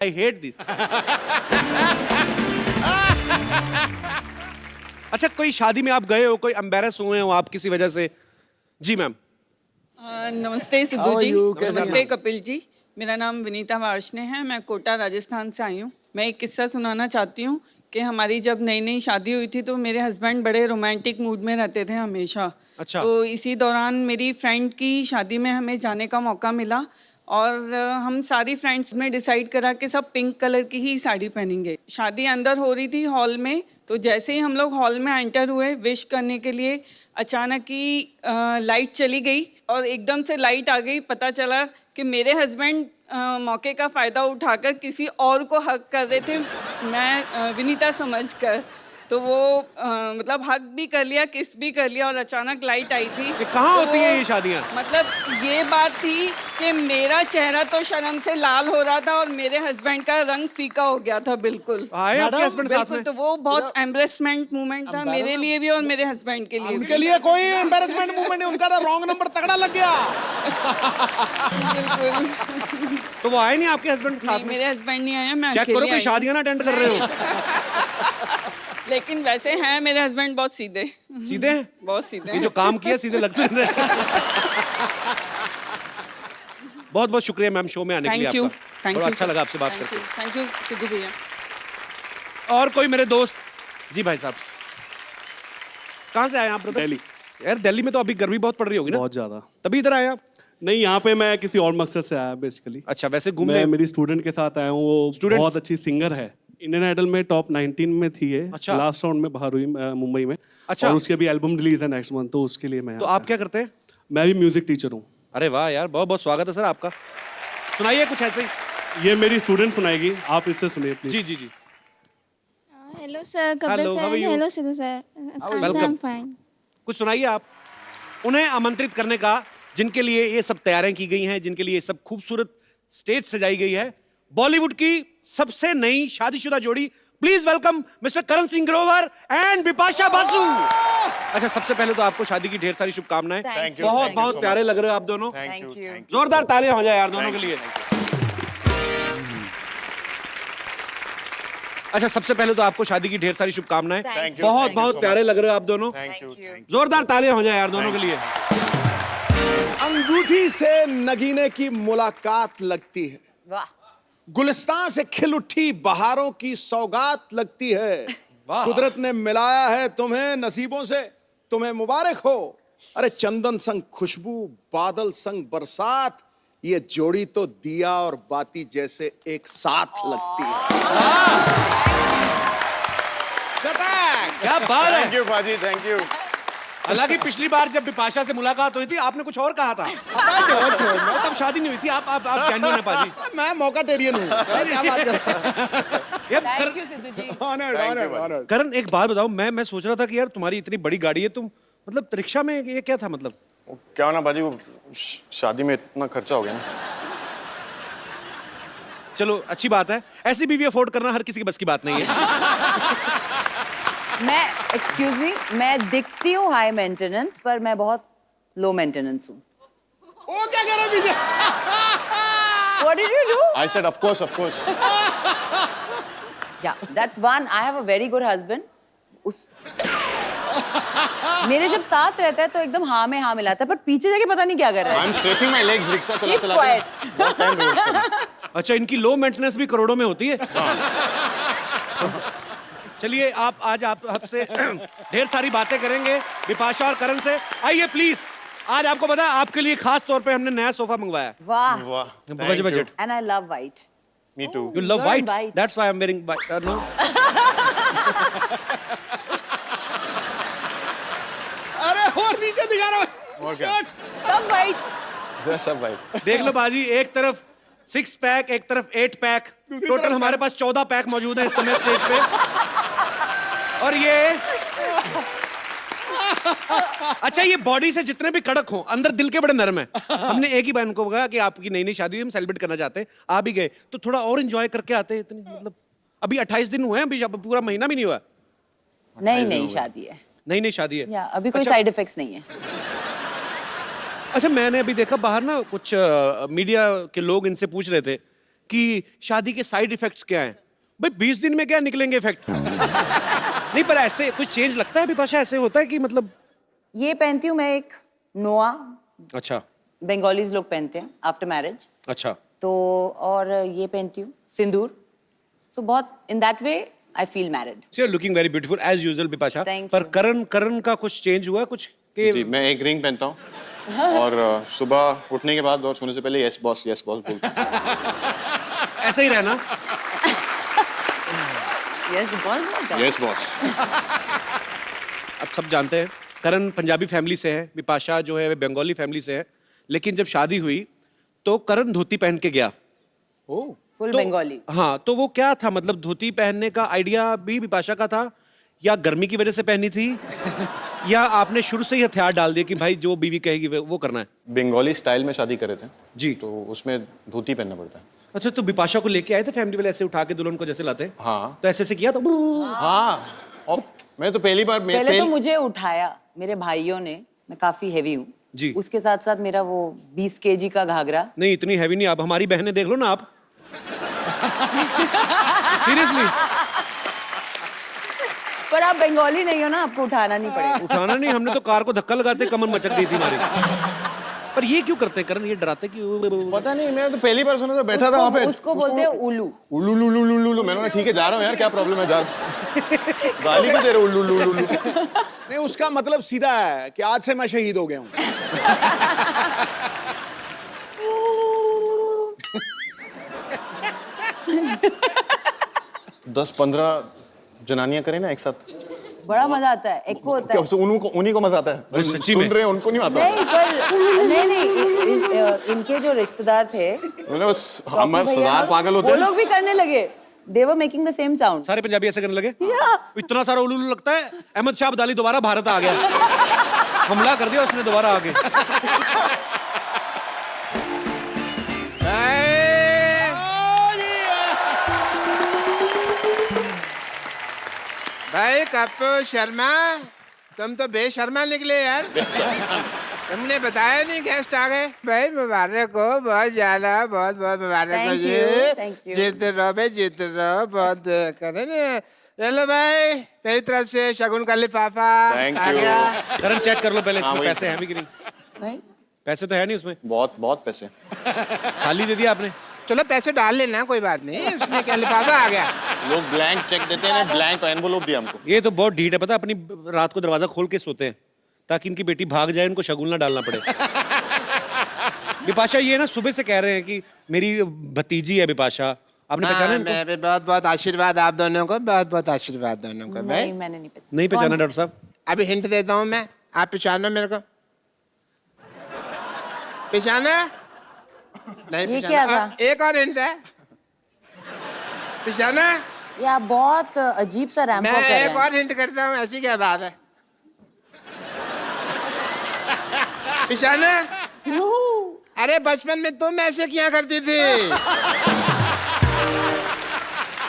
I hate this. अच्छा, कोई शादी में आप गए हो, कोई एम्बैरस हुए हो आप किसी वजह से? जी मैम। नमस्ते सिद्धू जी। नमस्ते कपिल जी। मेरा नाम विनीता वार्ष्णेय है। मैं कोटा राजस्थान से आई हूँ। मैं एक किस्सा सुनाना चाहती हूँ कि हमारी जब नई नई शादी हुई थी तो मेरे हस्बैंड बड़े रोमांटिक मूड में रहते थे हमेशा। अच्छा। तो इसी दौरान मेरी फ्रेंड की शादी में हमें जाने का मौका मिला और हम सारी फ्रेंड्स ने डिसाइड करा कि सब पिंक कलर की ही साड़ी पहनेंगे। शादी अंदर हो रही थी हॉल में, तो जैसे ही हम लोग हॉल में एंटर हुए विश करने के लिए, अचानक ही लाइट चली गई और एकदम से लाइट आ गई। पता चला कि मेरे हस्बैंड मौके का फ़ायदा उठाकर किसी और को हक कर रहे थे, मैं विनीता समझकर। तो वो मतलब हक भी कर लिया, किस भी कर लिया और अचानक लाइट आई थी। ये कहाँ तो होती है ये शादियाँ? मतलब ये बात थी कि मेरा चेहरा तो शर्म से लाल हो रहा था और मेरे हस्बैंड का रंग फीका हो गया था बिल्कुल। आए आपके हस्बैंड साथ बिल्कुल, में? तो वो बहुत एम्बरेसमेंट मूवमेंट था मेरे लिए भी और मेरे हस्बैंड के लिए उनके भी। लिए कोई एम्बैरेसमेंट मूवमेंट नहीं, उनका तो रॉन्ग नंबर तगड़ा लग गया। बिल्कुल। तो वो आए नहीं आपके हस्बैंड साथ नहीं, में? मेरे हस्बैंड नहीं आए, मैं चेक करो अकेले कोई आई हूँ। शादियां ना अटेंड कर रहे हो। लेकिन वैसे हैं मेरे हस्बैंड बहुत सीधे। सीधे हैं? बहुत सीधे ये हैं। जो काम किया सीधे लगते रहे। बहुत बहुत शुक्रिया मैम शो में आने के लिए थैंक यू, आपका। थैंक बड़ा यू अच्छा लगा आपसे बात करके। थैंक यू सिद्धू भैया। और कोई मेरे दोस्त? जी भाई साहब, कहाँ से आए आप ब्रदर? दिल्ली। यार दिल्ली में तो अभी गर्मी बहुत पड़ रही होगी ना? बहुत ज्यादा। तभी इधर आए आप? नहीं, यहाँ पे मैं किसी और मकसद से आया बेसिकली। अच्छा, वैसे घूमने? मैं मेरी स्टूडेंट के साथ आया हूँ, वो Students? बहुत अच्छी सिंगर है। इंडियन आइडल में टॉप 19 में थी ये। अच्छा। लास्ट राउंड में बाहर हुई मुंबई में। अच्छा। और उसके भी एल्बम रिलीज है नेक्स्ट मंथ, तो उसके लिए मैं तो यहाँ आप पे क्या करते हैं? आया। मैं भी म्यूजिक टीचर हूँ। अरे वाह यार, बहुत बहुत स्वागत है सर आपका। सुनाइए कुछ ऐसे ही। ये मेरी स्टूडेंट सुनाएगी, आप इससे सुनिए प्लीज। जी जी जी। Hello sir, Kapil Hello, sir. how are you? Hello Sidhu sir. Welcome. I'm fine. कुछ सुनाइए आप। उन्हें आमंत्रित करने का जिनके लिए ये सब तैयारियां की गई हैं, जिनके लिए ये सब खूबसूरत स्टेज सजाई गई है, बॉलीवुड की सबसे नई शादीशुदा जोड़ी। Please welcome mister Karan Singh Grover and Bipasha Basu. अच्छा, सबसे पहले तो आपको शादी की ढेर सारी शुभकामनाएं। बहुत बहुत प्यारे लग रहे हो आप दोनों। जोरदार तालियां हो जाए यार दोनों के लिए। अच्छा, सबसे पहले तो आपको शादी की ढेर सारी शुभकामनाएं। बहुत बहुत प्यारे लग रहे हो आप दोनों। जोरदार तालियां हो जाए यार दोनों के लिए। अंगूठी से नगीने की मुलाकात लगती है, वाह गुलिस्तान से खिल उठी बहारों की सौगात लगती है। वाह। कुदरत ने मिलाया है तुम्हें नसीबों से, तुम्हें मुबारक हो। अरे चंदन संग खुशबू, बादल संग बरसात, ये जोड़ी तो दिया और बाती जैसे एक साथ लगती है। क्या बात है। थैंक यू पाजी, थैंक यू। हालांकि पिछली बार जब बिपाशा से मुलाकात हुई थी आपने कुछ और कहा था। तब शादी नहीं हुई थी। आप जेन्युइन है पाजी। मैं मौका टेरियन हूँ। क्या बात कर यार thank you Sidhu ji. Honoured. Karan, एक बात बताओ, मैं सोच रहा था कि यार तुम्हारी इतनी बड़ी गाड़ी है, तुम मतलब रिक्शा में ये क्या था मतलब? क्या होना पाजी, वो शादी में इतना खर्चा हो गया ना। चलो अच्छी बात है, ऐसी बीवी अफोर्ड करना हर किसी की बस की बात नहीं है। मैं एक्सक्यूज मी, मैं दिखती हूँ हाई मेंटेनेंस पर मैं बहुत लो मेंटेनेंस हूँ। वो क्या कर रहा है पीछे? What did you do? I said of course, of course. Yeah, that's one. I have a very good husband. उस मेरे जब साथ रहता है तो एकदम हाँ में हाँ मिलाता है, पर पीछे जाके पता नहीं क्या कर रहा है। I'm stretching my legs, rickshaw चला Keep चला quiet. के बहुत टाइम वेस्ट कर। अच्छा, इनकी लो मेंटेनेंस भी करोड़ों में होती है। चलिए आप आपसे ढेर सारी बातें करेंगे बिपाशा और करण से। आइए प्लीज, आज आपको पता है आपके लिए खास तौर पे हमने नया सोफा मंगवाया। वाह। वाह, budget. And I love white. Me too. You love You're white? white. That's why I'm wearing white. No. अरे और नीचे दिखा रहा हूँ। और क्या? सब white. सब भाई। देख लो बाजी, एक तरफ 6 पैक, एक तरफ 8 पैक, टोटल तरफ हमारे पास 14 पैक मौजूद है इस समय स्टेज पे। और ये अच्छा, ये बॉडी से जितने भी कड़क हो, अंदर दिल के बड़े नरम है। हमने एक ही बहन को कहा कि आपकी नई नई शादी हुई, हम सेलिब्रेट करना चाहते हैं, आ भी गए तो थोड़ा और एंजॉय करके आते हैं। इतनी मतलब अभी 28 दिन हुए हैं, अभी पूरा महीना भी नहीं हुआ। नई शादी है। नई शादी है। या अभी कोई अच्छा। साइड इफेक्ट्स नहीं है। अच्छा, मैंने अभी देखा बाहर ना कुछ मीडिया के लोग इनसे पूछ रहे थे कि शादी के साइड इफेक्ट्स क्या हैं। भाई 20 दिन में क्या निकलेंगे इफेक्ट? नहीं, पर ऐसे कुछ चेंज लगता है बिपाशा? ऐसे होता है कि मतलब ये पहनती हूँ मैं एक नोआ, अच्छा बंगालीज लोग पहनते हैं आफ्टर मैरिज। अच्छा तो और ये पहनती हूँ सिंदूर। सो बहुत in that way I feel married. You are looking very beautiful as usual Bipasha. Thank पर you. करण का कुछ चेंज हुआ कुछ कि जी मैं एक रिंग पहनता हूँ और सुबह उठने के बाद और सोने से पहले यस बॉस बोलता हूँ। ऐसे ही रहना? Yes boss. अब सब जानते हैं करण पंजाबी फैमिली से है, बिपाशा जो है वो बंगाली फैमिली से है, लेकिन जब शादी हुई तो करण धोती पहन के गया। फुल तो बंगाली। हाँ, तो वो क्या था, मतलब धोती पहनने का आइडिया भी बिपाशा का था या गर्मी की वजह से पहनी थी या आपने शुरू से ही हथियार डाल दिया कि भाई जो बीवी कहेगी वो करना है? बंगाली स्टाइल में शादी करे थे जी। तो उसमें धोती पहनना पड़ता है। अच्छा, तो बिपाशा को लेके आए थे फैमिली वाले ऐसे उठा के दुल्हन को जैसे लाते हैं? हाँ। तो ऐसे किया तो हाँ, और मैं तो पहली बार पहले तो मुझे उठाया मेरे भाइयों ने, मैं काफी हेवी हूँ जी। उसके साथ साथ मेरा वो 20 केजी का घाघरा। नहीं, इतनी हैवी नहीं आप, हमारी बहनें देख लो ना आप। सीरियसली पर आप बंगाली नहीं हो ना, आपको उठाना नहीं पड़ेगा। उठाना नहीं, हमने तो कार को धक्का लगाते कमर मचक गई थी हमारी। पर ये क्यों करते हैं करण, ये डराते क्यों? पता नहीं, मैं तो पहली बार सुना था, बैठा था वहाँ पे। उसको बोलते हैं उल्लू। उल्लू लू लू लू लू लू। मैंने बोला ठीक है जा रहा हूँ यार, क्या प्रॉब्लम है, जा गाली क्यों दे रहे उल्लू लू लू लू? नहीं, उसका मतलब सीधा है कि आज से मैं शहीद हो गया हूँ। 10-15 जनानियां करें ना एक साथ, बड़ा मजा आता है, एको होता क्या है। उन्हीं को मजा आता है, जो सच्ची सुन में? रहे हैं उनको नहीं आता। नहीं पर नहीं इनके जो रिश्तेदार थे मैंने बस चौकी हमारे भैया सरदार लोग, पागल होते वो हैं। लोग भी करने लगे। They were making the same sound. सारे पंजाबी ऐसे करने लगे? Yeah. इतना सारा उल्लू लगता है अहमद शाह अब्दाली दोबारा भारत आ गया, हमला कर दिया उसने दोबारा आके। भाई कपूर शर्मा, तुम तो बेशर्मा निकले यार। तुमने बताया नहीं गेस्ट आ गए। भाई मुबारक हो, बहुत ज्यादा, बहुत बहुत मुबारक हो Thank ji. you, thank you. जीते रहो भाई, जीते रहो, बहुत करे ना। चलो भाई, मेरी तरफ से शगुन का लिफाफा Thank आ you. गया। करण चेक कर लो पहले इसमें हाँ, वही। पैसे हैं भी कि नहीं। भाई पैसे तो है नहीं उसमें, बहुत बहुत पैसे। खाली दे दिया आपने। चलो पैसे डाल लेना, कोई बात नहीं, उसमें क्या लिफाफा आ गया। लोग ब्लैंक चेक देते हैं ना, ब्लैंक एनवलप दिया हमको। ये तो बहुत ढीठ है, पता है, अपनी रात को दरवाजा खोल के सोते हैं ताकि इनकी बेटी भाग जाए, इनको शगुन ना डालना पड़े। बिपाशा ये ना सुबह से कह रहे हैं कि मेरी भतीजी है बिपाशा, आपने पहचाना इनको? मैं भी बहुत बहुत आशीर्वाद आप दोनों को, बहुत बहुत आशीर्वाद दोनों को। भाई नहीं मैंने नहीं पहचाना। नहीं पहचाना डॉक्टर साहब? अभी हिंट देता हूँ मैं, आप पहचानो मेरे को। पहचाना? नहीं ये पहचाना। क्या था? एक और हिंट है, पहचाना? ये आप बहुत अजीब सा रैंप मैं वॉक कर रहे एक हैं। और हिंट करता हूँ, ऐसी क्या बात है? पहचाना? अरे बचपन में तुम ऐसे क्या करती थी?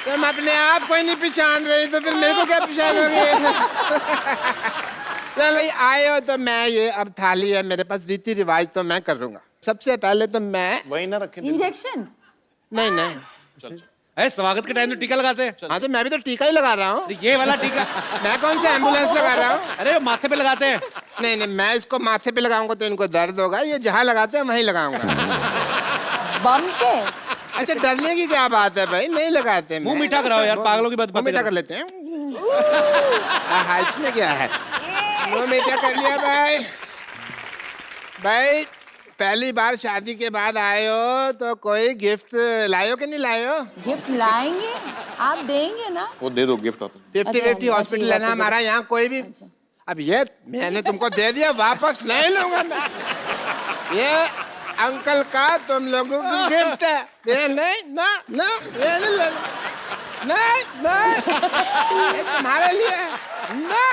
तुम अपने आप को ही नहीं पहचान रही तो फिर मेरे को क्या पहचानोगे? चलो ये आए हो तो मैं, ये अब थाली है मेरे पास, रीति रिवाज तो मैं करूंगा। सबसे पहले तो मैं, वही ना रखे। इंजेक्शन? नहीं नहीं, अरे स्वागत के टाइम तो टीका लगाते हैं। हाँ तो मैं भी तो टीका ही लगा रहा हूँ। अरे ये वाला टीका? मैं कौन सा एम्बुलेंस लगा रहा हूँ? अरे वो माथे पे लगाते हैं। नहीं नहीं, मैं इसको माथे पे लगाऊंगा तो इनको दर्द होगा, ये जहाँ लगाते हैं वहीं लगाऊंगा। बम पे? अच्छा डरने की क्या बात है भाई, नहीं लगाते। मुंह मीठा कराओ यार, पागलों की बात मुंह मीठा कर लेते हैं। हाँ इसमें क्या है, मुंह मीठा कर लिया भाई। भाई पहली बार शादी के बाद आए हो तो कोई गिफ्ट लायो कि नहीं लायो? गिफ्ट लाएंगे, आप देंगे ना? वो दे दो गिफ्ट आप। 50-50 हॉस्पिटल है ना हमारा यहाँ, कोई भी। अब ये मैंने तुमको दे दिया, वापस नहीं लूंगा मैं। ये अंकल का तुम लोगों को गिफ्ट है, ये नहीं ना ना, ये नहीं लेना, नहीं नहीं, ये तुम्हारे लिए है, ना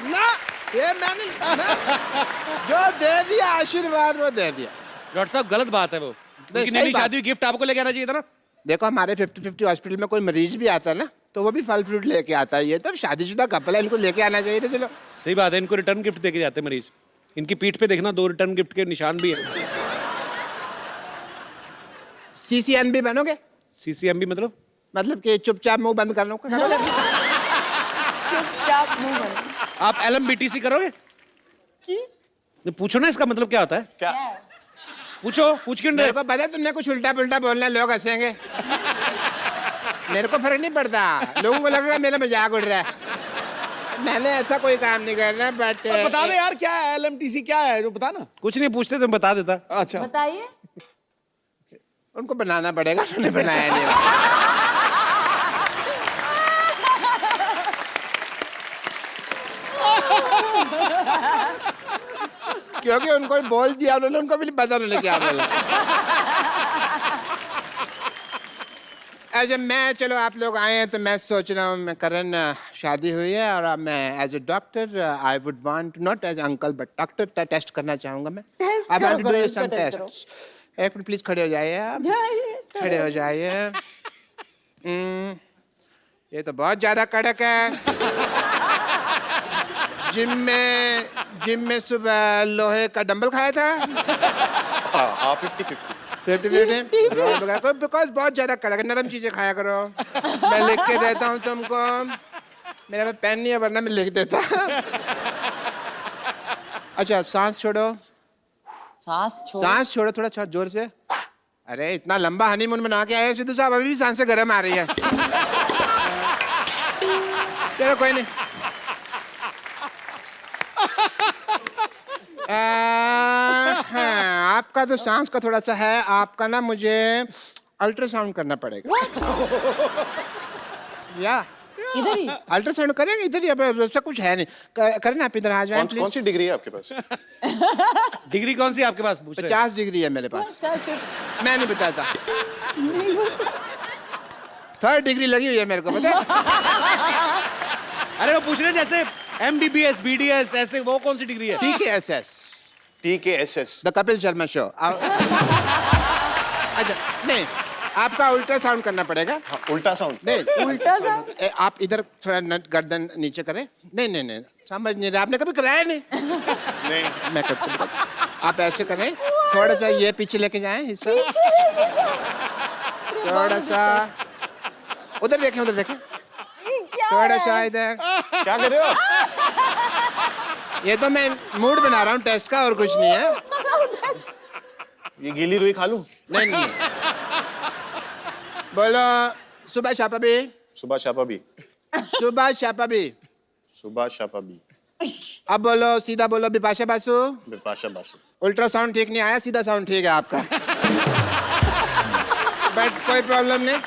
ना, ये मैंने ना, जो दे दिया आशीर्वाद वो दे दिया। डॉक्टर साहब गलत बात है वो, क्योंकि सही नई बात। शादी हुई, गिफ्ट आपको लेके आना चाहिए था ना। देखो हमारे 50-50 हॉस्पिटल में कोई मरीज भी आता है ना तो वो भी फल फ्रूट लेके आता है, ये तो शादीशुदा कपल है, इनको लेके आना चाहिए था। चलो सही बात है, इनको रिटर्न गिफ्ट देके जाते हैं मरीज। इनकी पीठ पे देखना 2 रिटर्न गिफ्ट के निशान भी है। CCNB बनोगे? CCMB मतलब कि चुपचाप मुंह बंद कर लो। चुपचाप मुंह बंद। आप LMBTC करोगे? नहीं, पूछो ना इसका मतलब क्या होता है। क्या? पूछो, पूछ क्यों रहे? मेरे को पता है तुमने कुछ उल्टा पुल्टा बोलना, लोग हंसेंगे। मेरे को फर्क नहीं पड़ता, लोगों को लगेगा मेरा मजाक उड़ रहा है। मैंने ऐसा कोई काम नहीं करना, बट बता दे यार क्या है LMTC, क्या है जो बता ना। कुछ नहीं पूछते तो मैं बता देता। अच्छा बताइए। उनको बनाना पड़ेगा, उन्होंने बनाया नहीं। क्योंकि उनको बोल दिया उन्होंने, उनको भी नहीं पता उन्होंने क्या बोला। अच्छा मैं, चलो आप लोग आए हैं तो मैं सोच रहा हूँ, मैं करण शादी हुई है और अब मैं as a doctor I would want not as uncle but doctor test करना चाहूँगा मैं। टेस्ट अब करो, डू करो, सम इसका टेस्ट टेस्ट। एक मिनट प्लीज खड़े हो जाइए आप। खड़े हो जाइए। ये तो बहुत ज्यादा कड़क है। जिम में सुबह लोहे का डंबल खाया था। हाँ 50-50। 50-50 बिकॉज बहुत ज्यादा कड़क है, नरम चीजें खाया करो। मैं लिख के देता हूँ तुमको, मेरे पास पेन नहीं है वरना मैं लिख देता। अच्छा सांस छोड़ो, सांस छोड़ो थोड़ा जोर से। अरे इतना लंबा हनीमून मना के आए सिद्धू साहब, अभी भी सांसें गर्म आ रही है। चलो कोई नहीं। हाँ, आपका तो सांस का थोड़ा सा है, आपका ना मुझे अल्ट्रासाउंड करना पड़ेगा। या इधर ही अल्ट्रासाउंड करेंगे, इधर ही, अब ऐसा कुछ है नहीं। करें आप इधर आ जाएं कौन सी डिग्री है आपके पास? डिग्री कौन सी है आपके पास? पूछ रहे हैं। 50 डिग्री है मेरे पास। मैं नहीं बताता। 3rd डिग्री लगी हुई है मेरे को, पता है? अरे वो पूछ रहे हैं जैसे MBBS, BDS ऐसे, वो कौन सी डिग्री है? TKSS। The Kapil Sharma show. अच्छा नहीं, आपका अल्ट्रासाउंड करना पड़ेगा। हाँ, उल्टा साउंड। नहीं उल्टा सा। आप इधर थोड़ा गर्दन नीचे करें। नहीं समझ नहीं रहे, आपने कभी कराया नहीं। नहीं। मैं करता हूँ। आप ऐसे करें, थोड़ा सा ये पीछे लेके जाएं हिस्सा, थोड़ा सा उधर देखें, उधर देखें, थोड़ा सा इधर। क्या कर रहे हो? ये तो मैं मूड बना रहा हूँ टेस्ट का, और कुछ नहीं है। ये गीली रुई खा लूं? नहीं बोलो सुबह शापा भी। सुबह शापा भी। सुबह शापा भी। सुबह शापा भी। अब बोलो, सीधा बोलो, बिपाशा बासु। बिपाशा बासु। अल्ट्रासाउंड ठीक नहीं आया, सीधा साउंड ठीक है आपका। बट कोई प्रॉब्लम नहीं।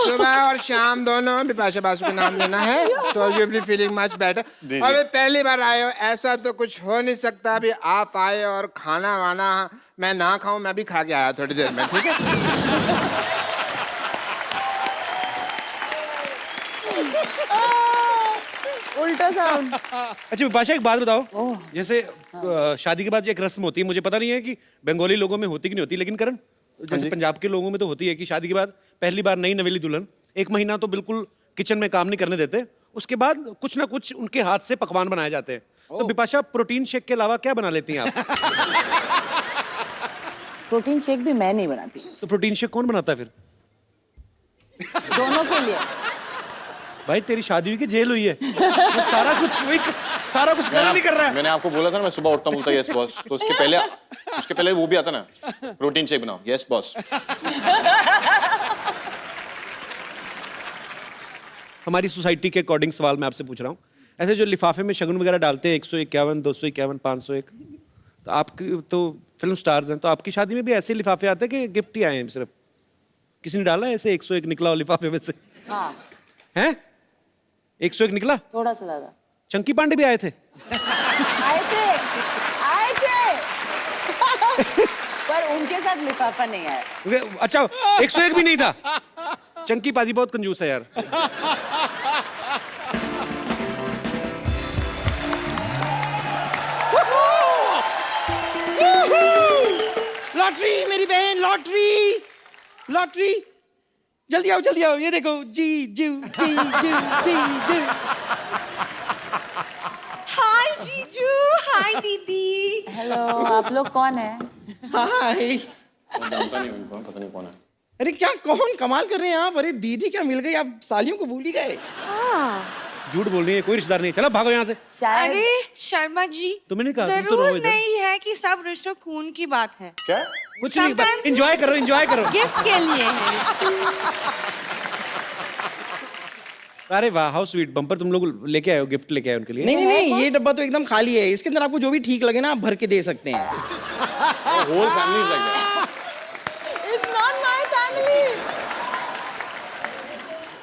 सुबह और शाम दोनों बिपाशा बासु का नाम लेना है, तो you will be feeling much better. अबे पहली बार आए हो, ऐसा तो कुछ हो नहीं सकता। अभी आप आए और खाना वाना मैं ना खाऊं, मैं भी खा के आया थोड़ी देर में, ठीक है? उल्टा साउंड। अच्छा विपाशा एक बात बताओ, जैसे शादी के बाद एक रस्म होती है, मुझे पता नहीं है कि बंगाली लोगों में होती कि नहीं होती, लेकिन करण जैसे पंजाब के लोगों में तो होती है कि शादी के बाद पहली बार नई नवेली दुल्हन 1 महीना तो बिल्कुल किचन में काम नहीं करने देते, उसके बाद कुछ ना कुछ उनके हाथ से पकवान बनाए जाते हैं। तो विपाशा प्रोटीन शेक के अलावा क्या बना लेती हैं आप? प्रोटीन शेक भी मैं नहीं बनाती, तो प्रोटीन शेक कौन बनाता है फिर? दोनों के लिए। भाई तेरी शादी हुई कि जेल हुई है? वो सारा कुछ कर नहीं कर रहा है। मैंने आपको बोला था ना मैं सुबह उठता बोलता यस बॉस, तो उसके पहले वो भी आता ना, प्रोटीन शेक बनाओ, यस बॉस। हमारी सोसाइटी के अकॉर्डिंग सवाल मैं आपसे पूछ रहा हूँ, ऐसे जो लिफाफे में शगुन वगैरह डालते हैं 151, 251, 501, तो आपकी तो फिल्म स्टार्स हैं, तो आपकी शादी में भी ऐसे लिफाफे आते हैं कि गिफ्ट ही आए हैं सिर्फ? किसी ने डाला है ऐसे 101 निकला हो लिफाफे में से? हाँ हैं? 101 निकला? थोड़ा सा ज्यादा। चंकी पांडे भी आए थे? आए थे पर उनके साथ लिफाफा नहीं आया। अच्छा 101 भी नहीं था? चंकी पाजी बहुत कंजूस है यार। लॉटरी मेरी बहन, लॉटरी लॉटरी, जल्दी आओ, ये देखो, जी जी जी जी जी जी। हाय जीजू, हाय दीदी। हेलो, आप लोग कौन है? हाय, मैं जानता नहीं उनको, पता नहीं कौन है। अरे क्या कौन कमाल कर रहे हैं आप? अरे दीदी क्या मिल गई, आप सालियों को भूल ही गए। झूठ बोल रही है, कोई रिश्तेदार नहीं। चलो भागो यहाँ से। शायद अरे शर्मा जी, तुमने नहीं कहा, तुम तो रहो जरूर इधर। नहीं है कि सब रिश्तों खून की बात है। क्या? कुछ नहीं, Sometimes- एंजॉय करो, एंजॉय करो। गिफ्ट के लिए है। अरे वाह, हाउ स्वीट। बम्पर तुम लोग लेके आए हो, गिफ्ट लेके आए उनके लिए। नहीं नहीं नहीं, ये डब्बा तो एकदम खाली है, इसके अंदर आपको जो भी ठीक लगे ना आप भर के दे सकते हैं। Whole family is like that. It's not my family.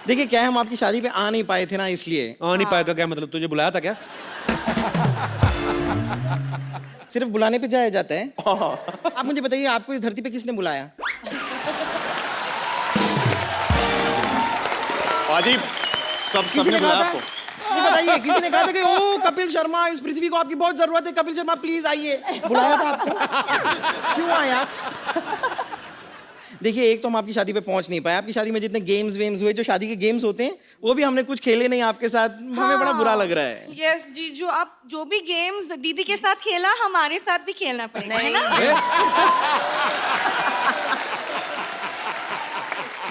देखिए क्या है, हम आपकी शादी पे आ नहीं पाए थे ना, इसलिए। आ नहीं पाया तो क्या मतलब, तुझे बुलाया था क्या? सिर्फ बुलाने पे जाया जाता है। आप मुझे बताइए, आपको इस धरती पे किसने बुलाया? पाजी, किसी सबने ने बुलाया कहा था? आपको? मुझे बताइए, किसी ने कहा था कि ओ कपिल शर्मा, इस पृथ्वी को आपकी बहुत जरूरत है, कपिल शर्मा प्लीज आइए? बुलाया था आपको? क्यों आए आप? देखिए, एक तो हम आपकी शादी पे पहुंच नहीं पाए। आपकी शादी में जितने गेम्स वेम्स हुए, जो शादी के गेम्स होते हैं, वो भी हमने कुछ खेले नहीं आपके साथ। हमें बड़ा बुरा लग रहा है। यस जीजू, आप जो भी गेम्स दीदी के साथ खेला, हमारे साथ भी खेलना पड़ेगा, है ना?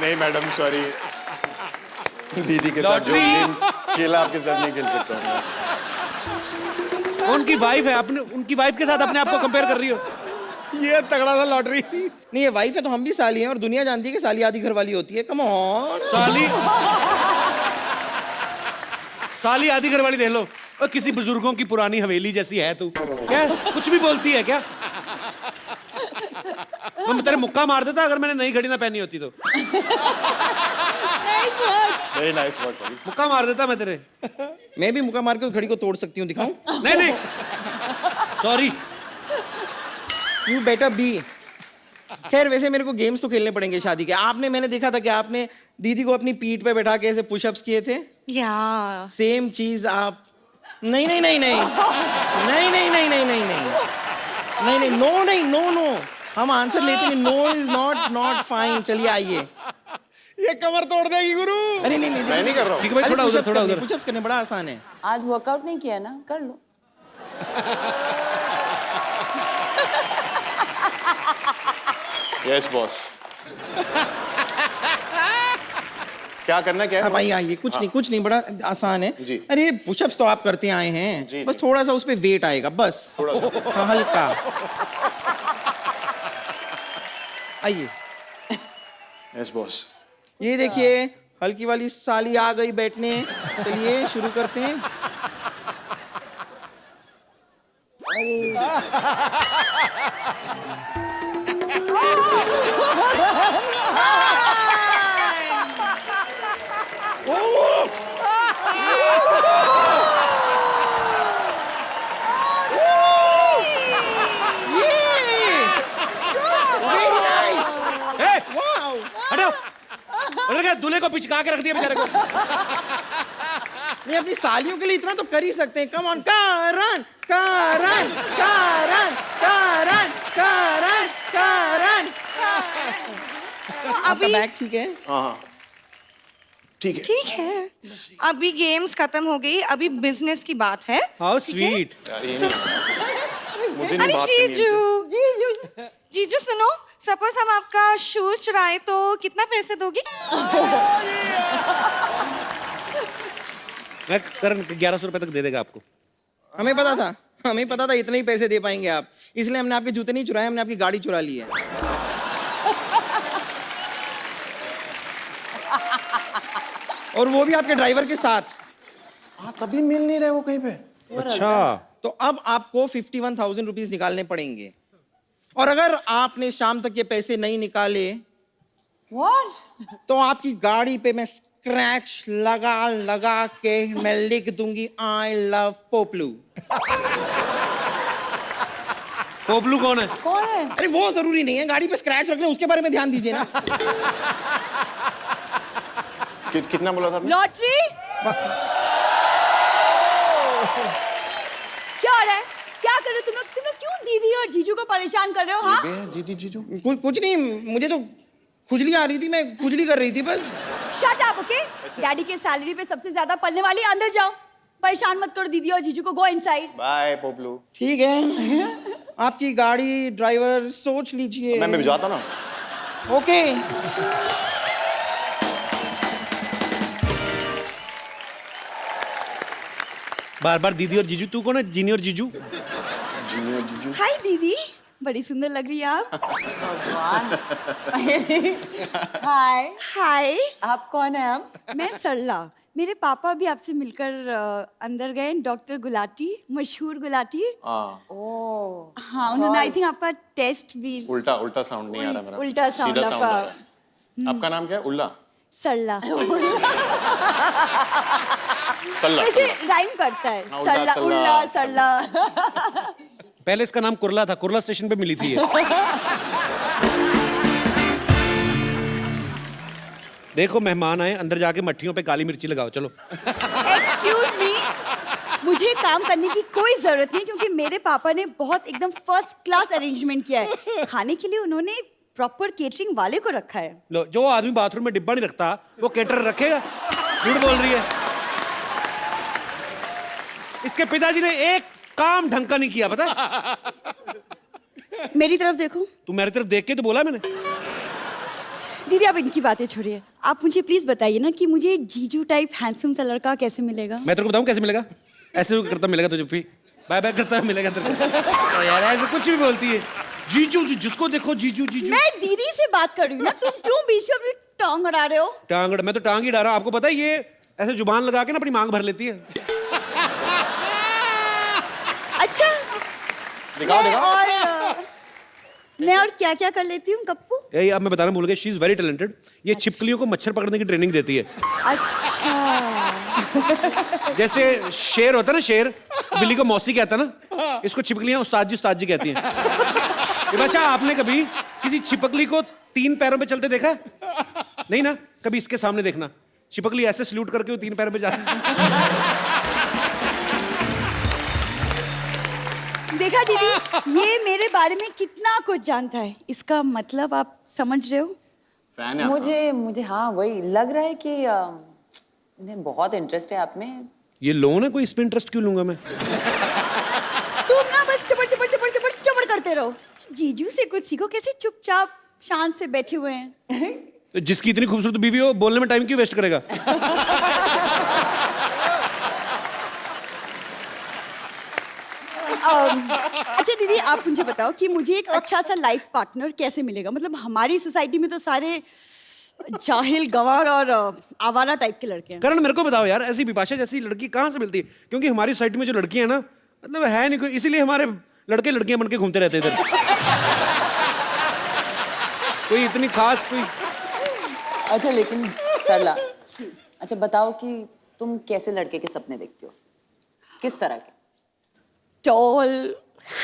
नहीं मैडम, सॉरी। दीदी के साथ जो गेम खेला आपके साथ नहीं खेल सकता मैं। उनकी वाइफ है, अपने उनकी वाइफ के साथ अपने आप को कंपेयर कर रही हो। ये तगड़ा सा लॉटरी। नहीं, ये वाइफ है तो हम भी साली हैं, और दुनिया जानती है कि साली आधी घर वाली होती है। Come on. साली आधी घर वाली देख लो। और किसी बुजुर्गों की पुरानी हवेली जैसी है तू। क्या कुछ भी बोलती है क्या? मैं तेरे मुक्का मार देता अगर मैंने नई घड़ी ना पहनी होती तो। वेरी नाइस वर्क पाजी। मुक्का मार देता मैं तेरे। मैं भी मुक्का मार के उस घड़ी को तोड़ सकती हूँ, दिखाऊं? नहीं नहीं, सॉरी। You better be. खैर, वैसे मेरे को गेम्स तो खेलने पड़ेंगे शादी के। मैंने देखा था कि आपने दीदी को अपनी पीठ पे बैठा के ऐसे पुशअप्स किए थे। या सेम चीज आप। नहीं नहीं नहीं नहीं नहीं नहीं नहीं नहीं नहीं नहीं नहीं, नो नहीं, नो नो, हम आंसर लेते नहीं। No is not fine. चलिए आइए। ये कमर तोड़ देगी गुरु। अरे नहीं नहीं, मैं नहीं कर रहा हूँ। ठीक है भाई, थोड़ा उधर, थोड़ा उधर। पुशअप्स करने बड़ा आसान है। आज वर्कआउट नहीं किया ना, कर लो। Yes boss. क्या करना क्या है? हाँ भाई आइए, कुछ नहीं, बड़ा आसान है जी। अरे पुशअप्स तो आप करते आए हैं जी, बस जी। थोड़ा सा उस पे वेट आएगा, बस थोड़ा सा। हाँ, हल्का। आइए, यस बॉस। ये देखिए, हल्की वाली साली आ गई बैठने। चलिए शुरू करते हैं। Very nice. ए, वाओ। हटो। अरे क्या दूल्हे को पिचका के रख दिया बेचारे को। नहीं, अपनी सालियों के लिए इतना तो कर ही सकते हैं। कम ऑन, कारण कारण कारण कारण कारण कारण। आपका अभी बैग ठीक है? हाँ हाँ ठीक है। ठीक है, अभी गेम्स खत्म हो गई, अभी बिजनेस की बात है। How sweet. यार ये नहीं, मुझे नहीं अरे बात करनी जीजू, जीजू जीजू सुनो, सपोज हम आपका शूज चुराए तो कितना पैसे दोगी? मैं करण 1100 रुपए तक दे देगा आपको। हमें पता था इतने ही पैसे दे पाएंगे आप, इसलिए हमने आपके जूते नहीं चुराए, हमने आपकी गाड़ी चुरा ली है। और वो भी आपके ड्राइवर के साथ। हाँ तभी मिल नहीं रहे वो कहीं पे। अच्छा, तो अब आपको 51,000 रुपीज निकालने पड़ेंगे, और अगर आपने शाम तक ये पैसे नहीं निकाले व्हाट? तो आपकी गाड़ी पे मैं स्क्रैच लगा लगा के मैं लिख दूंगी आई लव पोपलू। पोपलू कौन है? कौन है? अरे वो जरूरी नहीं है, गाड़ी पे स्क्रैच रख रहे हैं उसके बारे में ध्यान दीजिए ना। कितना बोला था आपने? लॉटरी? क्या हो रहा है? क्या कर रहे हो तुम लोग क्यों दीदी और जीजू को परेशान कर रहे हो? हाँ, दीदी जीजू कुछ नहीं, मुझे तो खुजली आ रही थी, मैं खुजली कर रही थी बस। Shut up, okay? डैडी के सैलरी पे सबसे ज्यादा पलने वाली, अंदर जाओ। परेशान मत करो दीदी और जीजू को, गो इनसाइड। बाय पोपलू। ठीक है, आपकी गाड़ी ड्राइवर सोच लीजिए। मैं भिजवाता ना। ओके। बार बार दीदी और जीजू, तू कौन है? जीनी और जीजू? जूनियर जीजू। हाय दीदी, बड़ी सुंदर लग रही है आप। हाय, हाय, आप कौन है आप? मैं सरला। मेरे पापा भी आपसे मिलकर अंदर गए, डॉक्टर गुलाटी, मशहूर गुलाटी। हाँ, ओह, हाँ, उन्होंने आई थिंक आपका टेस्ट भी। उल्टा उल्टा साउंड नहीं आ रहा मेरा। उल्टा sound सीधा sound आ आपका। रहा है। आपका नाम क्या है? उल्ला? सरला। सल्ला। वैसे राइम करता है। हाँ, उल्टा, सरला, सल्ला, उल्ला, सरला। पहले इसका नाम कुरला था, कुरला स्टेशन पे मिली थी ये। देखो मेहमान आए, अंदर जाके मट्ठियों पे काली मिर्ची लगाओ, चलो। एक्सक्यूज मी, मुझे काम करने की कोई जरूरत नहीं क्योंकि मेरे पापा ने बहुत एकदम फर्स्ट क्लास अरेंजमेंट किया है। खाने के लिए उन्होंने प्रॉपर केटरिंग वाले को रखा है। लो, जो आदमी बाथरूम में डिब्बा नहीं रखता वो केटर रखेगा? झूठ बोल रही है। इसके पिताजी ने एक काम ढंग का नहीं किया, पता? मेरी तरफ देखो। तू मेरी तरफ देख के तो बोला मैंने। दीदी आप इनकी बातें छोड़िए, आप मुझे प्लीज बताइए ना कि मुझे जीजू टाइप हैंडसम सा लड़का कैसे मिलेगा। मैं तेरे को बताऊं कैसे मिलेगा? ऐसे करता मिलेगा तुझे, फिर बाय बाय करता मिलेगा तेरे को। यार ऐसे कुछ भी बोलती है। जीजू जी, जिसको देखो जीजू जीजू। मैं दीदी से बात कर रही हूँ ना, तुम क्यों बीच में अपनी टांग अड़ा रहे हो? टांग? मैं तो टांग ही डाल रहा हूं। आपको पता है ये ऐसे जुबान लगा के ना अपनी मांग भर लेती है। अच्छा, दिखाओ दिखाओ। मैं और क्या क्या कर लेती हूँ कप्पू? यही अब मैं बताना भूल गया, शी इज वेरी टैलेंटेड। ये छिपकलियों को मच्छर पकड़ने की ट्रेनिंग देती है। अच्छा। जैसे शेर होता है ना, शेर बिल्ली को मौसी कहता है ना, इसको छिपकलियां उस्ताद जी कहती हैं। विभाषा, आपने कभी किसी छिपकली को 3 पैरों पे चलते देखा? नहीं ना? कभी इसके सामने देखना, छिपकली ऐसे सल्यूट करके वो 3 पैरों पे जाती है। देखा दीदी, ये मेरे बारे में कितना कुछ जानता है। इसका मतलब आप समझ रहे हो? फैन है मुझे हाँ वही लग रहा है कि इन्हें बहुत इंटरेस्ट है आप में। ये लोन है कोई, इसमें इंटरेस्ट क्यों लूंगा मैं? तुम ना बस चपड़ चपड़ चपड़ चपड़ चपड़ करते रहो। जीजू से कुछ सीखो, कैसे चुपचाप शांत से बैठे हुए हैं। तो जिसकी इतनी खूबसूरत बीवी हो, बोलने में टाइम क्यों वेस्ट करेगा? अच्छा दीदी, आप मुझे बताओ कि मुझे एक अच्छा सा लाइफ पार्टनर कैसे मिलेगा? मतलब हमारी सोसाइटी में तो सारे जाहिल, गंवार और आवारा टाइप के लड़के हैं। करण, मेरे को बताओ यार, ऐसी विपाशा जैसी लड़की कहाँ से मिलती है? क्योंकि हमारी सोसाइटी में जो लड़कियां हैं ना, मतलब है नहीं कोई, इसीलिए हमारे लड़के लड़कियां बन के घूमते रहते इधर। कोई इतनी खास कोई। अच्छा लेकिन सरला, अच्छा बताओ कि तुम कैसे लड़के के सपने देखते हो, किस तरह के? टॉल,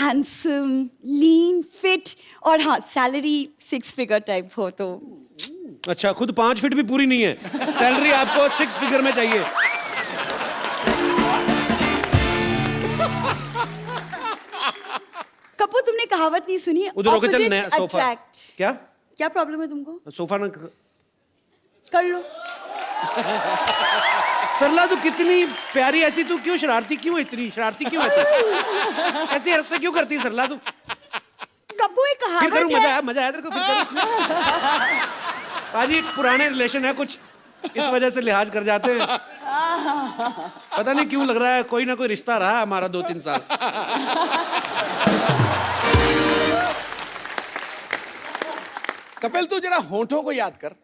हैंडसम, लीन, फिट और हाँ सैलरी 6 फिगर टाइप हो तो। अच्छा, खुद 5 फीट भी पूरी नहीं है, सैलरी आपको 6 फिगर में चाहिए। कपूर, तुमने कहावत नहीं सुनी? उधर होके चल, नया Opposites सोफा। attract। क्या क्या प्रॉब्लम है तुमको? सोफा ना कर लो। सरला, तू कितनी प्यारी, ऐसी तू क्यों शरारती क्यों है? इतनी शरारती क्यों है तू? ऐसी हरकतें क्यों करती है सरला तू? कपूर, एक फिर करूं? कहावत है। मजा आया तेरे को? फिर करूं? आज एक पुराने रिलेशन है कुछ, इस वजह से लिहाज कर जाते हैं। पता नहीं क्यों लग रहा है कोई ना कोई रिश्ता रहा हमारा 2-3 साल। कपिल, तू जरा होठों को याद कर।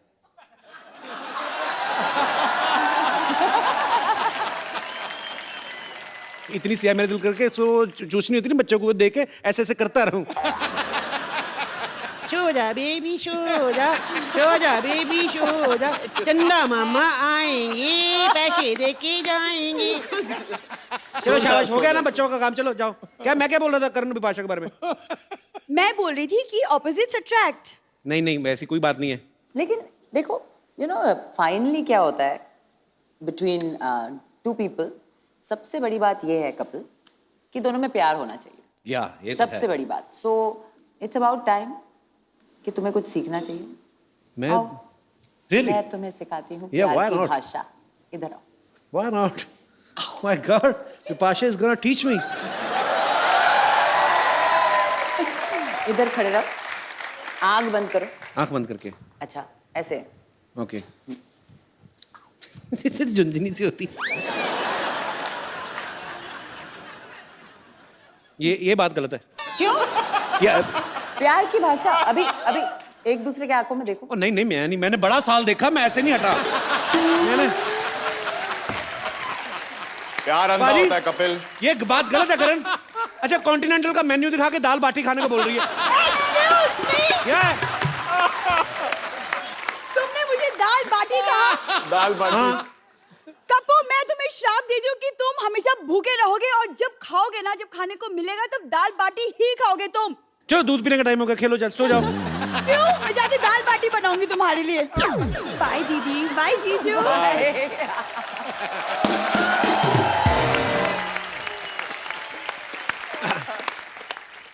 इतनी सिया मेरे दिल करके तो चूसनी होती नहीं बच्चों को, देख के ऐसे ऐसे करता रहूं। सो जा बेबी, सो जा बेबी, सो जा, चंदा मामा आएंगे, पैसे दे के जाएंगे। चलो शाबाश, हो गया ना बच्चों का काम, चलो जाओ। क्या मैं क्या बोल रहा था करण विपाशा के बारे में? मैं बोल रही थी कि ऑपोजिट्स अट्रैक्ट। नहीं, ऐसी कोई बात नहीं है। लेकिन देखो, यू नो फाइनली क्या होता है बिटवीन 2 पीपल, सबसे बड़ी बात ये है कपिल कि दोनों में प्यार होना चाहिए। या ये तो सबसे बड़ी बात। सो इट्स अबाउट टाइम कि तुम्हें कुछ सीखना चाहिए। मैं आओ, रियली मैं तुम्हें सिखाती हूँ Yeah, प्यार why की not? भाषा। इधर आओ। Why not? Oh my God, Vipasha is gonna teach me. इधर खड़े रहो, आंख बंद करो। आंख बंद करके। अच्छा ऐसे। ओके। झुंझुनी सी होती। ये बात गलत है। क्यों? या प्यार की भाषा अभी अभी एक दूसरे के आंखों में देखो। नहीं नहीं, मैंने बड़ा साल देखा, मैं ऐसे नहीं हटा। मैंने प्यार अंधा बाजी, होता है कपिल। ये बात गलत है करण। अच्छा कॉन्टिनेंटल का मेन्यू दिखा के दाल बाटी खाने को बोल रही है। क्या है? तुमने मुझे दाल बाटी कहा। दाल बाटी। हाँ। कपू, मैं तुम्हें श्राप देती हूँ कि तुम हमेशा भूखे रहोगे और जब खाओगे ना, जब खाने को मिलेगा तब दाल बाटी ही खाओगे तुम। चलो दूध पीने का टाइम हो गया, खेलो, सो जाओ। क्यों? मैं जाके दाल बाटी बनाऊंगी तुम्हारे लिए। बाय दीदी, बाय जीजू।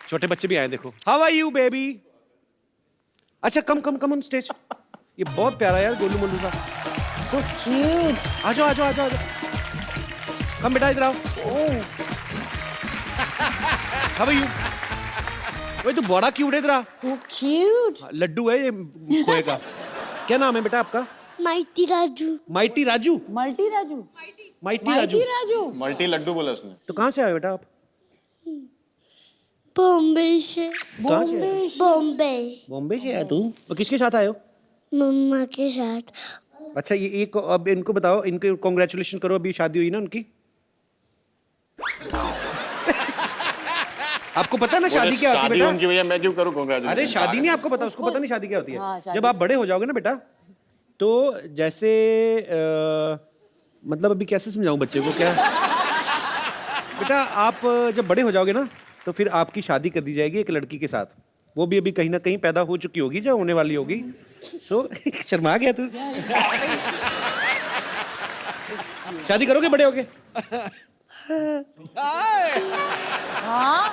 छोटे बच्चे भी आए देखो। How are you baby? अच्छा कम ऑन स्टेज। ये बहुत प्यारा यार गोलू मोलू का। So cute. आ जाओ। कम बेटा इधर आओ। How are you? वही तो बड़ा क्यूट है इधर आ। So cute. लड्डू है ये खोए का। क्या नाम है बेटा आपका? Mighty Raju. Mighty Raju. Multi Raju. Mighty mighty Raju. Raju. Multi लड्डू बोला उसने। तो कहाँ से आए बेटा आप? बॉम्बे से। कहाँ से आए? बॉम्बे। बॉम्बे से आया तू? तो किसके साथ आए हो? मम्मा के साथ। अच्छा ये अब इनको बताओ, इनके कॉन्ग्रेचुलेशन करो, अभी शादी हुई ना उनकी। आपको पता है ना शादी क्या होती है शादी बेटा? उनकी भैया, मैं क्यों करूं congratulations? अरे शादी नहीं आपको पता, उसको पता नहीं शादी क्या होती है। हाँ, शादी। जब आप बड़े हो जाओगे ना बेटा, तो जैसे मतलब अभी कैसे समझाऊं बच्चे को क्या? बेटा आप जब बड़े हो जाओगे ना, तो फिर आपकी शादी कर दी जाएगी एक लड़की के साथ। वो भी अभी कहीं ना कहीं पैदा हो चुकी होगी, जो होने वाली होगी। सो शर्मा गया तू। शादी करोगे बड़े होके? हाँ।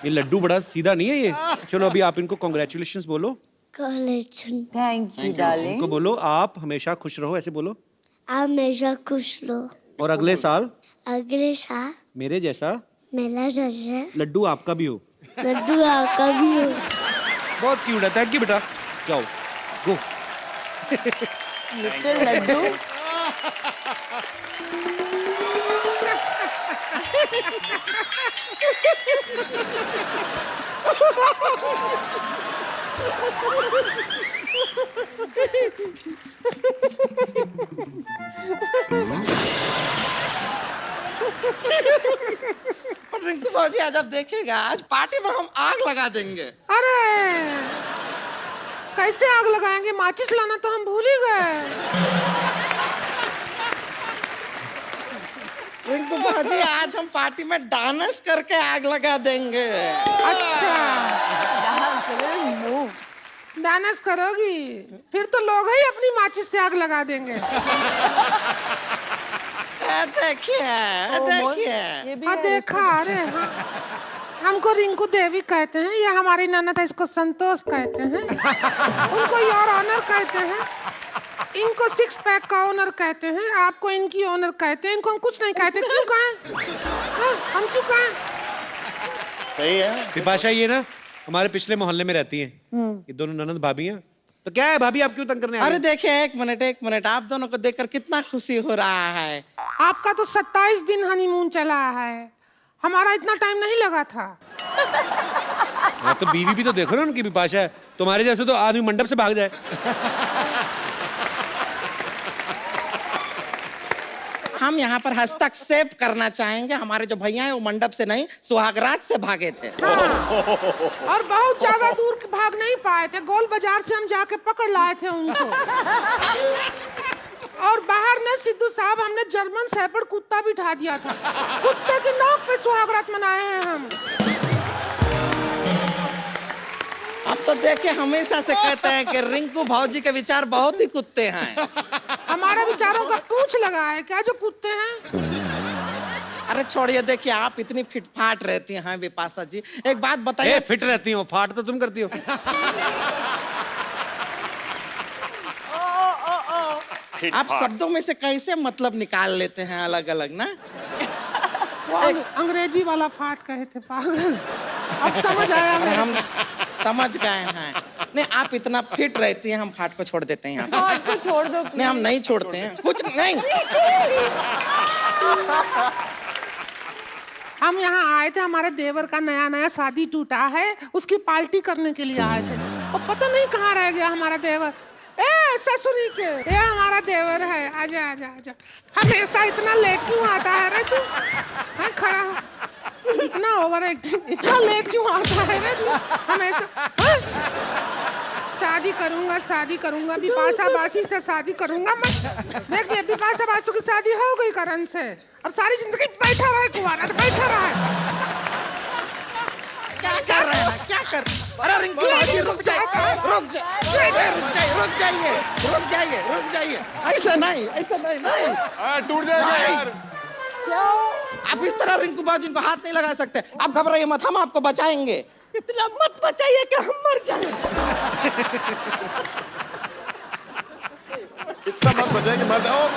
ये लड्डू बड़ा सीधा नहीं है ये। चलो अभी आप इनको कॉन्ग्रेचुलेशंस बोलो। कॉलेज। Thank you darling. इनको बोलो आप हमेशा खुश रहो, ऐसे बोलो। हमेशा खुश लो। और अगले साल अगले साल मेरे जैसा मेला जैसे लड्डू आपका भी हो। लड्डू आपका भी हो। बहुत क्यूट है। थैंक यू बेटा। जाओ गो। लिटिल लड्डू। रिंकू बाजी आज आप देखिएगा, आज पार्टी में हम आग लगा देंगे। अरे कैसे आग लगाएंगे? माचिस लाना तो हम भूल ही गए। रिंकू बाजी आज हम पार्टी में डांस करके आग लगा देंगे। अच्छा डांस करोगी? फिर तो लोग ही अपनी माचिस से आग लगा देंगे। देखिए ये भी हाँ है देखा। अरे हाँ। हमको रिंकू देवी कहते हैं, ये हमारी ननद है, इसको संतोष कहते हैं, उनको योर ऑनर कहते हैं, इनको सिक्स पैक का ओनर कहते हैं, आपको इनकी ओनर कहते हैं, इनको हम कुछ नहीं कहते। क्यों कहें? हाँ, हम क्यों कहें? सही है। विपाशा ये ना हमारे पिछले मोहल्ले में रहती हैं। ये दोनों ननद भाभी हैं। तो क्या है भाभी, आप क्यों तंग करने आ अरे रही हैं? देखिए एक मिनट, आप दोनों को देखकर कितना खुशी हो रहा है। आपका तो 27 दिन हनीमून चला है, हमारा इतना टाइम नहीं लगा था। हाँ तो बीवी भी तो देखो ना उनकी। विपाशा है तुम्हारे जैसे तो आदमी मंडप से भाग जाए। हम यहाँ पर हस्तक्षेप करना चाहेंगे, हमारे जो भैया हैं वो मंडप से नहीं सुहागरात से भागे थे। और बहुत ज्यादा दूर भाग नहीं पाए थे, गोल बाजार से हम जाके पकड़ लाए थे उनको। और बाहर ने सिद्धू साहब हमने जर्मन शेफर्ड कुत्ता बिठा दिया था, कुत्ते की नोक पे सुहागरात मनाए हैं हम। अब तो देखिए हमेशा से कहते हैं कि रिंकू भौजी के विचार बहुत ही कुत्ते हैं। हमारे विचारों का पूछ लगा है क्या जो कुत्ते हैं? अरे छोड़िए, देखिए आप इतनी फिटफाट रहती हैं विपाशा जी, एक बात बताइए। फिट रहती हो, फाट तो तुम करती हो। आप शब्दों में से कैसे मतलब निकाल लेते हैं अलग अलग ना? वो अंग्रेजी वाला फाट कहे थे पागल। अब समझ आया मैं। हम समझ गए हैं। नहीं, आप इतना फिट रहती हैं, हम फाट को छोड़ देते हैं यहाँ। हार्ट को छोड़ दो नहीं, हम नहीं छोड़ते हैं, कुछ नहीं। हम यहाँ आए थे, हमारे देवर का नया नया शादी टूटा है, उसकी पार्टी करने के लिए आए थे। और पता नहीं कहाँ रह गया हमारा देवर। ए ससुरी के, ये हमारा देवर है, आजा आजा आजा। हमेशा इतना लेट क्यों आता है रे तू? हाँ, खड़ा हो। इतना ओवर एक्टिंग, इतना लेट क्यों आता है रे तू हमेशा? हाँ? शादी करूंगा बिपाशा बासी से शादी करूंगा मैं। देख ये बिपाशा बासु की शादी हो गई करण से, अब सारी जिंदगी बैठा रहे कुंवारा, बैठा रहे। क्या कर रहे हैं? क्या कर? अरे रिंकू भाभी रुक जाइए, रुक जाइए। ऐसा नहीं, टूट जाएगा यार। आप इस तरह रिंकू बाबू को हाथ नहीं लगा सकते। आप घबराइए मत, हम आपको बचाएंगे। इतना मत बचाइए कि हम मर जाएं। इतना मत बचाए कि मर जाओ।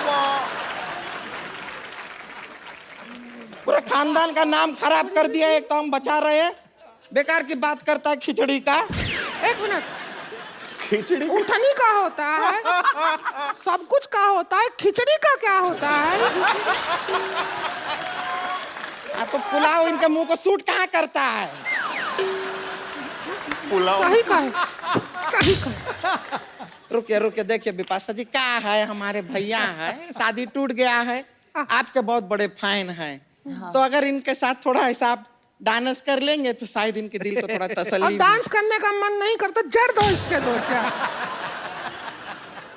पूरे खानदान का नाम खराब कर दिया। एक तो हम बचा रहे हैं, बेकार की बात करता है खिचड़ी का। एक मिनट, खिचड़ी उठनी का होता है, सब कुछ का होता है, खिचड़ी का क्या होता है? तो पुलाव इनके मुंह को सूट कहाँ करता है? पुलाव सही कहा। रुकिए देखिए बिपाशा जी, क्या है, हमारे भैया है, शादी टूट गया है, आपके बहुत बड़े फैन हैं। तो अगर इनके साथ थोड़ा ऐसा आप डांस कर लेंगे तो शायद इनके दिल को थोड़ा तसल्ली। अब डांस करने का मन नहीं करता, जड़ दो इसके दो क्या?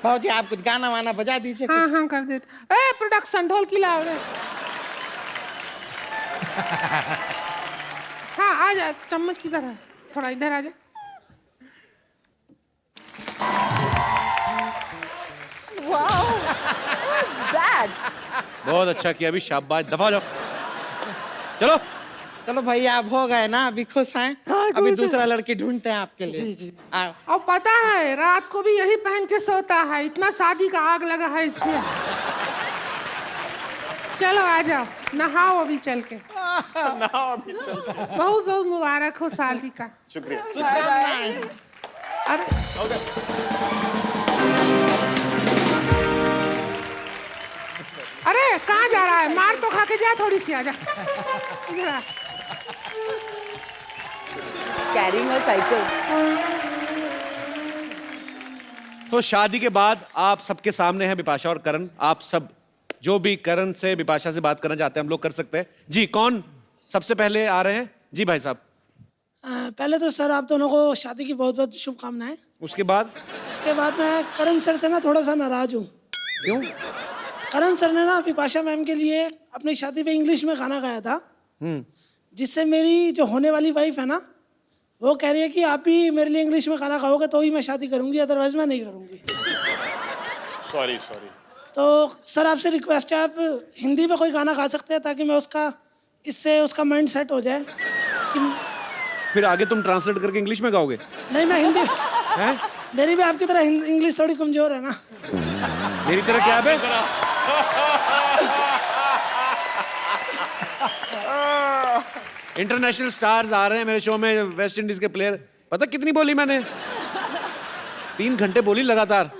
भाजी आप कुछ गाना वाना बजा दीजिए। हाँ कर देते। ए प्रोडक्शन ढोल की लाओ रे। हाँ आ जा, चम्मच किधर है? थोड़ा इधर आ जा। बहुत अच्छा किया, अभी शाबाश, दफा हो जाओ। चलो चलो भैया, आप हो गए ना, अभी खुश हैं? अभी दूसरा लड़की ढूंढते हैं आपके लिए। जी। और पता है रात को भी यही पहन के सोता है, इतना शादी का आग लगा है इसमें। चलो आ जाओ, नहाओ अभी चल के। बहुत बहुत मुबारक हो शादी का। शुक्रिया। अरे अरे कहाँ जा रहा है? मार तो खा के जा, थोड़ी सी आजा इधर आ। Carrying a cycle. तो शादी के बाद आप सबके सामने हैं बिपाशा और करण। आप सब जो भी करण से बिपाशा से बात करना चाहते हैं हम लोग कर सकते हैं। जी, कौन सबसे पहले आ रहे हैं? जी भाई साहब। पहले तो सर आप दोनों को शादी की बहुत बहुत शुभकामनाएं। उसके बाद मैं करण सर से ना थोड़ा सा नाराज हूँ। क्यों? करण सर ने ना बिपाशा मैम के लिए अपनी शादी पे इंग्लिश में गाना गाया था, जिससे मेरी जो होने वाली वाइफ है ना, वो कह रही है कि आप ही मेरे लिए इंग्लिश में गाना गाओगे तो ही मैं शादी करूंगी, अदरवाइज मैं नहीं करूंगी। सॉरी। तो सर आपसे रिक्वेस्ट है, आप हिंदी में कोई गाना गा सकते हैं ताकि मैं इससे उसका माइंड सेट हो जाए कि फिर आगे तुम ट्रांसलेट करके इंग्लिश में गाओगे? नहीं, मैं हिंदी हैं? मेरी भी आपकी तरह इंग्लिश थोड़ी कमजोर है ना। मेरी तरह क्या है? इंटरनेशनल स्टार्स आ रहे हैं मेरे शो में, वेस्ट इंडीज के प्लेयर। पता कितनी बोली मैंने? 3 घंटे बोली लगातार,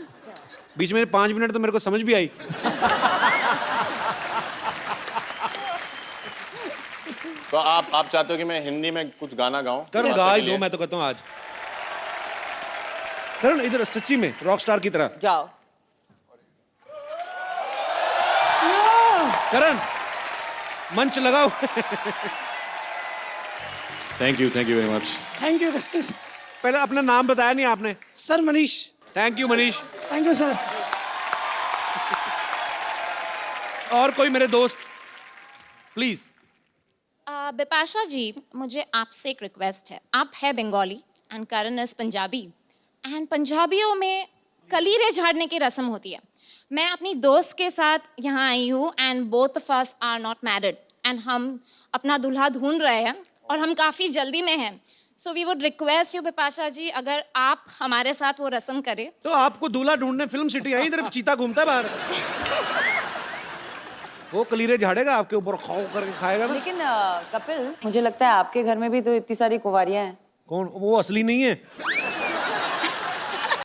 बीच में 5 मिनट तो मेरे को समझ भी आई। तो आप चाहते हो कि मैं हिंदी में कुछ गाना गाऊं? करण गा ही दो, मैं तो कहता हूँ आज। करण इधर, सच्ची में रॉक स्टार की तरह जाओ। करण मंच लगाओ। Thank you very much. Thank you पहले अपना नाम बताया नहीं आपने। Sir, Manish. Thank you Manish. Thank you sir. और कोई मेरे दोस्त प्लीज। बिपाशा जी, मुझे आपसे एक रिक्वेस्ट है। आप है Bengali and Karan is Punjabi, and पंजाबियों में कलीरे झाड़ने की रस्म होती है। मैं अपनी दोस्त के साथ यहाँ आई हूँ and both of us are not married and हम अपना दूल्हा ढूंढ रहे हैं और हम काफ़ी जल्दी में हैं। So we would request you Bipasha ji, अगर आप हमारे साथ वो रस्म करें। तो आपको दूल्हा ढूंढने फिल्म सिटी आई, इधर चीता घूमता है बाहर। वो कलीरे झाड़ेगा आपके ऊपर, खाओ करके खाएगा ना। लेकिन कपिल, मुझे लगता है आपके घर में भी तो इतनी सारी कुंवारियां हैं। कौन? वो असली नहीं है।